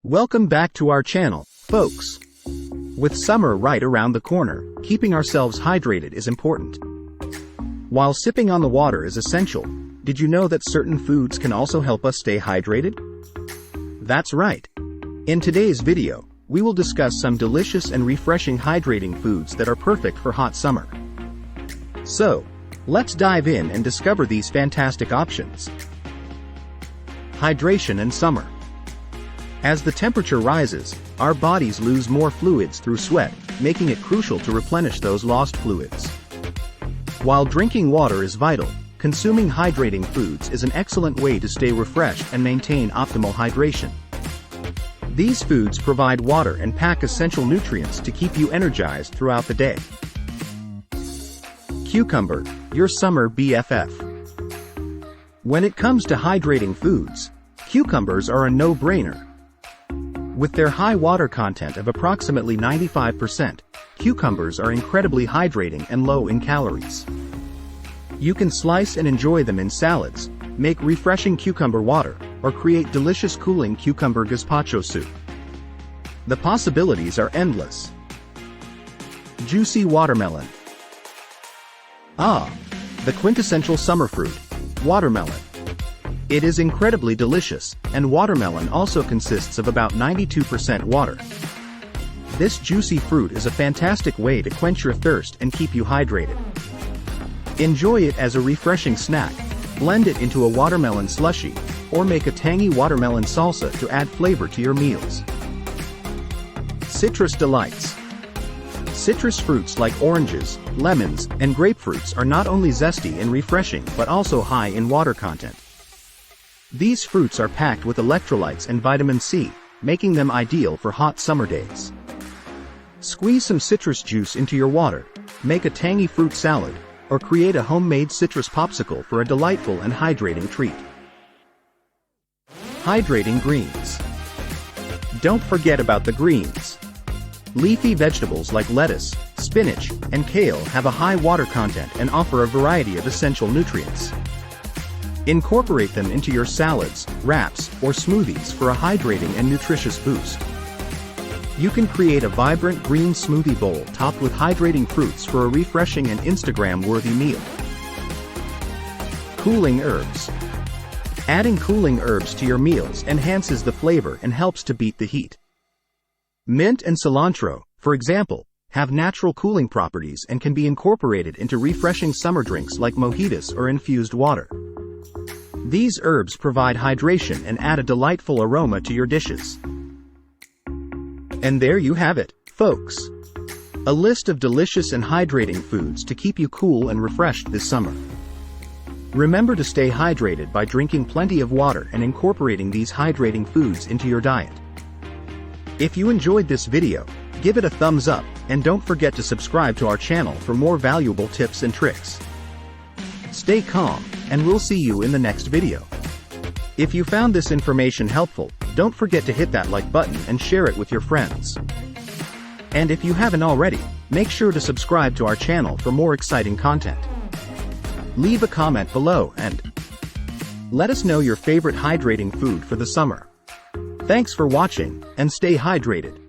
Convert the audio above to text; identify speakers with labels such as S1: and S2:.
S1: Welcome back to our channel, folks. With summer right around the corner, keeping ourselves hydrated is important. While sipping on the water is essential, did you know that certain foods can also help us stay hydrated? That's right. In today's video, we will discuss some delicious and refreshing hydrating foods that are perfect for hot summer. So, let's dive in and discover these fantastic options. Hydration in summer. As the temperature rises, our bodies lose more fluids through sweat, making it crucial to replenish those lost fluids. While drinking water is vital, consuming hydrating foods is an excellent way to stay refreshed and maintain optimal hydration. These foods provide water and pack essential nutrients to keep you energized throughout the day. Cucumber, your summer BFF. When it comes to hydrating foods, cucumbers are a no-brainer. With their high water content of approximately 95%, cucumbers are incredibly hydrating and low in calories. You can slice and enjoy them in salads, make refreshing cucumber water, or create delicious cooling cucumber gazpacho soup. The possibilities are endless. Juicy watermelon. The quintessential summer fruit, watermelon. It is incredibly delicious, and watermelon also consists of about 92% water. This juicy fruit is a fantastic way to quench your thirst and keep you hydrated. Enjoy it as a refreshing snack, blend it into a watermelon slushie, or make a tangy watermelon salsa to add flavor to your meals. Citrus delights. Citrus fruits like oranges, lemons, and grapefruits are not only zesty and refreshing but also high in water content. These fruits are packed with electrolytes and vitamin C, making them ideal for hot summer days. Squeeze some citrus juice into your water, make a tangy fruit salad, or create a homemade citrus popsicle for a delightful and hydrating treat. Hydrating greens. Don't forget about the greens. Leafy vegetables like lettuce, spinach, and kale have a high water content and offer a variety of essential nutrients. Incorporate them into your salads, wraps, or smoothies for a hydrating and nutritious boost. You can create a vibrant green smoothie bowl topped with hydrating fruits for a refreshing and Instagram-worthy meal. Cooling herbs. Adding cooling herbs to your meals enhances the flavor and helps to beat the heat. Mint and cilantro, for example, have natural cooling properties and can be incorporated into refreshing summer drinks like mojitos or infused water. These herbs provide hydration and add a delightful aroma to your dishes. And there you have it, folks. A list of delicious and hydrating foods to keep you cool and refreshed this summer. Remember to stay hydrated by drinking plenty of water and incorporating these hydrating foods into your diet. If you enjoyed this video, give it a thumbs up, and don't forget to subscribe to our channel for more valuable tips and tricks. Stay calm, and we'll see you in the next video. If you found this information helpful, don't forget to hit that like button and share it with your friends. And if you haven't already, make sure to subscribe to our channel for more exciting content. Leave a comment below and let us know your favorite hydrating food for the summer. Thanks for watching, and stay hydrated.